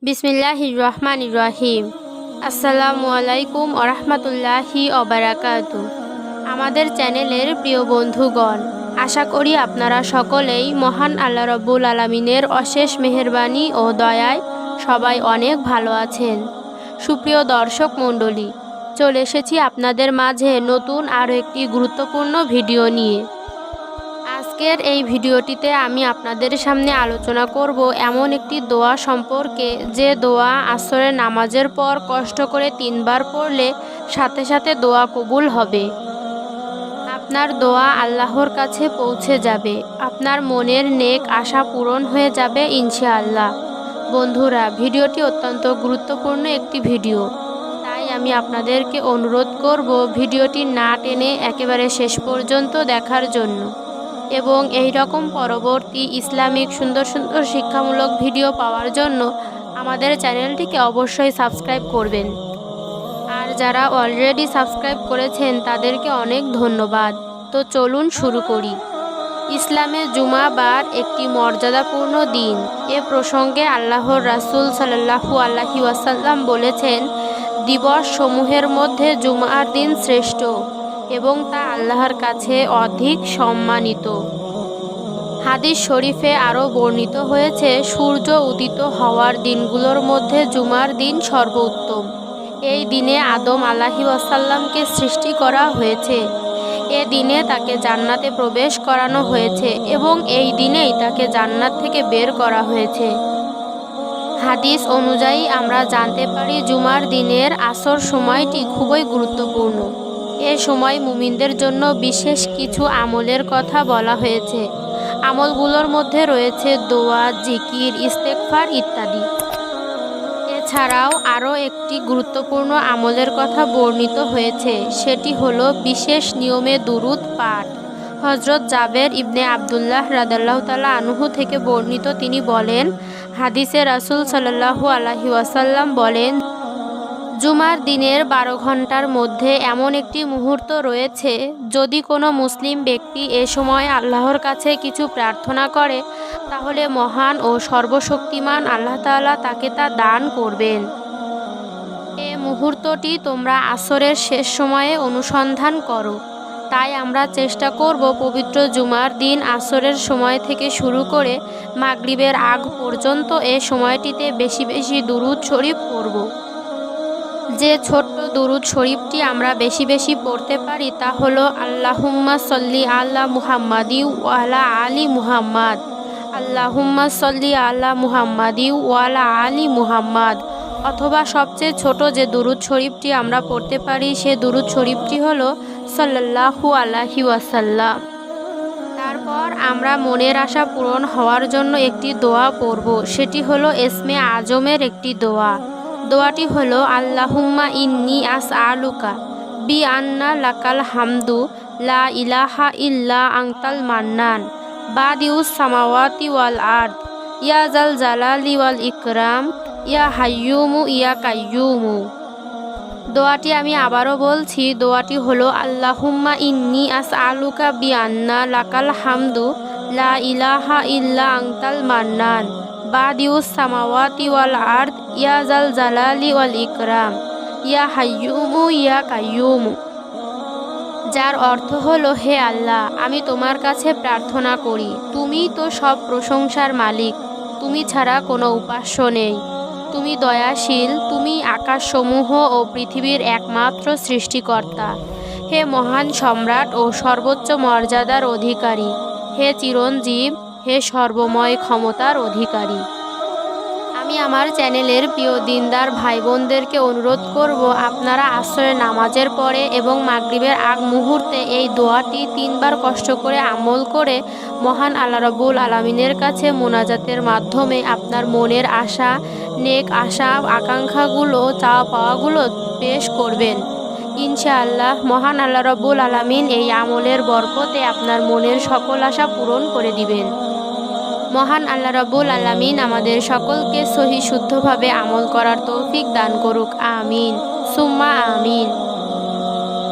বিসমিল্লাহির রহমানির রহিম। আসসালামু আলাইকুম ওরহমাতুল্লাহি ওবারাকাতু। আমাদের চ্যানেলের প্রিয় বন্ধুগণ, আশা করি আপনারা সকলেই মহান আল্লাহ রব্বুল আলামিনের অশেষ মেহেরবানি ও দয়ায় সবাই অনেক ভালো আছেন। সুপ্রিয় দর্শক মণ্ডলী, চলে এসেছি আপনাদের মাঝে নতুন আরও একটি গুরুত্বপূর্ণ ভিডিও নিয়ে। আজকের এই ভিডিওটিতে আমি আপনাদের সামনে আলোচনা করব এমন একটি দোয়া সম্পর্কে, যে দোয়া আসরের নামাজের পর কষ্ট করে 3 বার পড়লে সাথে সাথে দোয়া কবুল হবে। আপনার দোয়া আল্লাহর কাছে পৌঁছে যাবে, আপনার মনের নেক আশা পূরণ হয়ে যাবে ইনশাআল্লাহ। বন্ধুরা, ভিডিওটি অত্যন্ত গুরুত্বপূর্ণ একটি ভিডিও, তাই আমি আপনাদেরকে অনুরোধ করব ভিডিওটি না টেনে একেবারে শেষ পর্যন্ত দেখার জন্য, এবং এই রকম পরবর্তী ইসলামিক সুন্দর সুন্দর শিক্ষামূলক ভিডিও পাওয়ার জন্য আমাদের চ্যানেলটিকে অবশ্যই সাবস্ক্রাইব করবেন। আর যারা অলরেডি সাবস্ক্রাইব করেছেন তাদেরকে অনেক ধন্যবাদ। তো চলুন শুরু করি। ইসলামে জুমা বার একটি মর্যাদাপূর্ণ দিন। এ প্রসঙ্গে আল্লাহর রাসূল সাল্লাল্লাহু আলাইহি ওয়াসাল্লাম বলেছেন, দিবস সমূহের মধ্যে জুমার দিন শ্রেষ্ঠ এবং তা আল্লাহর কাছে অধিক সম্মানিত। হাদিস শরীফে আরও বর্ণিত হয়েছে, সূর্য উদিত হওয়ার দিনগুলোর মধ্যে জুমার দিন সর্বোত্তম। এই দিনে আদম আলাইহিস সালামকে সৃষ্টি করা হয়েছে। এ দিনে তাকে জান্নাতে প্রবেশ করানো হয়েছে এবং এই দিনেই তাকে জান্নাত থেকে বের করা হয়েছে। হাদিস অনুযায়ী আমরা জানতে পারি, জুমার দিনের আসর সময়টি খুবই গুরুত্বপূর্ণ। এ সময় মুমিনদের জন্য বিশেষ কিছু আমলের কথা বলা হয়েছে। আমলগুলোর মধ্যে রয়েছে দোয়া, জিকির, ইস্তেগফার ইত্যাদি। এছাড়াও আরও একটি গুরুত্বপূর্ণ আমলের কথা বর্ণিত হয়েছে, সেটি হলো বিশেষ নিয়মে দুরূদ পাঠ। হযরত জাবের ইবনে আবদুল্লাহ রাদিয়াল্লাহু তাআলা আনহু থেকে বর্ণিত, তিনি বলেন, হাদিসে রাসূল সাল্লাল্লাহু আলাইহি ওয়াসাল্লাম বলেন, জুমার দিনের 12 ঘন্টার মধ্যে এমন একটি মুহূর্ত রয়েছে, যদি কোনো মুসলিম ব্যক্তি এ সময় আল্লাহর কাছে কিছু প্রার্থনা করে, তাহলে মহান ও সর্বশক্তিমান আল্লাহ তাআলা তাকে তা দান করবেন। এ মুহূর্তটি তোমরা আসরের শেষ সময়ে অনুসন্ধান করো। তাই আমরা চেষ্টা করব পবিত্র জুমার দিন আসরের সময় থেকে শুরু করে মাগরিবের আগ পর্যন্ত এ সময়টিতে বেশি বেশি দুরূদ শরীফ পড়ব। যে ছোট্ট দুরূদ শরীফটি আমরা বেশি বেশি পড়তে পারি তা হলো, আল্লাহুম্মা সল্লি আলা মুহাম্মাদি ওয়া আলা আলি মুহাম্মাদ, আল্লাহুম্মা সল্লি আলা মুহাম্মাদি ওয়া আলা আলি মুহাম্মাদ। অথবা সবচেয়ে ছোট যে দুরূদ শরীফটি আমরা পড়তে পারি, সে দুরূদ শরীফটি হলো সাল্লাল্লাহু আলাইহি ওয়াসাল্লাম। তারপর আমরা মনের আশা পূরণ হওয়ার জন্য একটি দোয়া পড়ব, সেটি হলো ইসমে আজমের একটি দোয়া। দোয়াটি হলো, আল্লাহুম্মা ইন্নী আসআলুকা বি আন্না লাকাল হামদু লা ইলাহা ইল্লা আনতাল মান্নান বাদিউস সামাওয়াতি ওয়াল আরদ ইয়া জাল জালালি ওয়াল ইকরাম ইয়া হাইয়ুমু ইয়া কাইয়ুমু। দোয়াটি আমি আবারও বলছি, দোয়াটি হলো, আল্লাহুম্মা ইন্নী আসআলুকা বি আন্না লাকাল হামদু লা ইলাহা ইল্লা আনতাল মান্নান বাদিউস সামাওয়াতি ওয়াল আরদ ইয়া জাল জালালি ওয়াল ইকরাম ইয়া হাইয়ুমু ইয়া কাইয়ুমু। যার অর্থ হলো, হে আল্লাহ, আমি তোমার কাছে প্রার্থনা করি, তুমিই তো সব প্রশংসার মালিক, তুমি ছাড়া কোনো উপাস্য নেই, তুমি দয়াশীল, তুমি আকাশসমূহ ও পৃথিবীর একমাত্র সৃষ্টিকর্তা, হে মহান সম্রাট ও সর্বোচ্চ মর্যাদার অধিকারী, হে চিরঞ্জীব, হে সর্বময় ক্ষমতার অধিকারী। আমি আমার চ্যানেলের প্রিয় দিনদার ভাই বোনদেরকে অনুরোধ করব, আপনারা আসরের নামাজের পরে এবং মাগরিবের আগ মুহূর্তে এই দোয়াটি 3 বার কষ্ট করে আমল করে মহান আল্লাহ রব্বুল আলামিনের কাছে মোনাজাতের মাধ্যমে আপনার মনের আশা, নেক আশা, আকাঙ্ক্ষাগুলো, চাওয়া পাওয়াগুলো পেশ করবেন। ইনশাআল্লাহ মহান আল্লাহ রব্বুল আলামিন এই আমলের বরকতে আপনার মনের সকল আশা পূরণ করে দিবেন। মহান আল্লাহ রাব্বুল আলামিন আমাদের সকলকে সহি শুদ্ধভাবে আমল করার তৌফিক দান করুক। আমিন সুম্মা আমিন।